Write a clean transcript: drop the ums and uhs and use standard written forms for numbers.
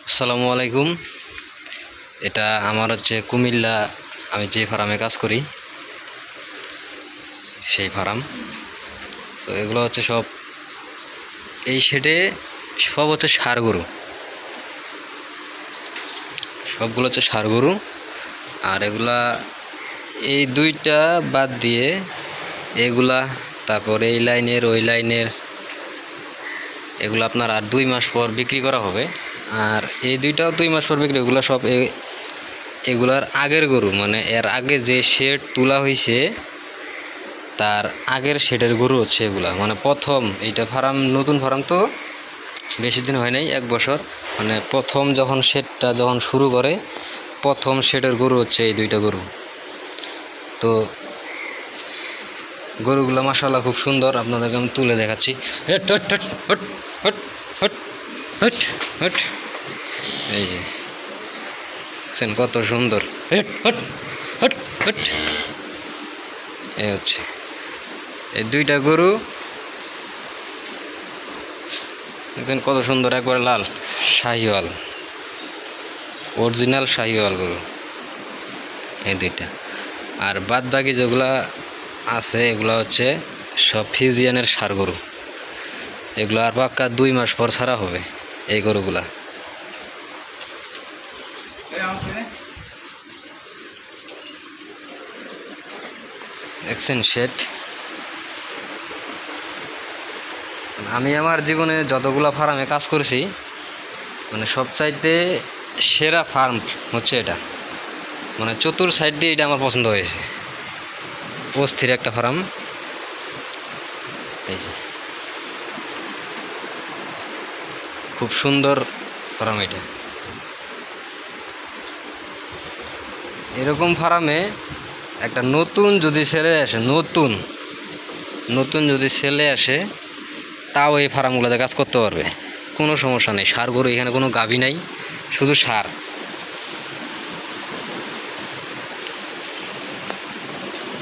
আসসালামু আলাইকুম। এটা আমার হচ্ছে কুমিল্লা, আমি যে ফার্মে কাজ করি সেই ফার্ম। তো এগুলো হচ্ছে সব এই শেডে সব হচ্ছে ষাঁড় গরু, সবগুলো হচ্ছে ষাঁড় গরু। আর এগুলা এই দুইটা বাদ দিয়ে এগুলা, তারপর এই লাইনের ওই লাইনের এগুলো আপনার আর 2 মাস পর বিক্রি করা হবে। আর এই দুইটাও 2 মাস পর বিক্রি, এগুলো সব এগুলার আগের গরু, মানে এর আগে যে শেড তোলা হয়েছে তার আগের শেডের গরু হচ্ছে এগুলা। মানে প্রথম এইটা ফার্ম, নতুন ফার্ম তো বেশি দিন হয় নাই, 1 বছর। মানে প্রথম যখন শেডটা যখন শুরু করে প্রথম শেডের গরু হচ্ছে এই দুইটা গরু। তো গরুগুলো মাশাআল্লাহ খুব সুন্দর, আপনাদেরকে আমি তুলে দেখাচ্ছি। এই যে কত সুন্দর, এই হচ্ছে এই দুইটা গরু। দেখেন কত সুন্দর, একবারে লাল শাহিওয়াল, অরিজিনাল শাহিওয়াল গরু এই দুইটা। আর বাদ বাকি যেগুলা আছে এগুলা হচ্ছে সব ফিজিয়ানের ষাঁড় গরু। এগুলো আর পাক্কা 2 মাস পর ছাড়া হবে এই গরুগুলা। দেখছেন শেড। আমি আমার জীবনে যতগুলা ফার্মে কাজ করেছি, মানে সবচাইতে সেরা ফার্ম হচ্ছে এটা। মানে চতুর সাইড দিয়ে এটা আমার পছন্দ হয়েছে, অস্থির একটা ফার্ম। এই যে খুব সুন্দর ফার্ম এটা। এরকম ফার্মে একটা নতুন যদি ছেলে আসে, নতুন যদি ছেলে আসে, তাও এই ফার্মগুলোতে কাজ করতে পারবে, কোনো সমস্যা নেই। ষাঁড় গরু এখানে কোনো গাভী নাই, শুধু ষাঁড়।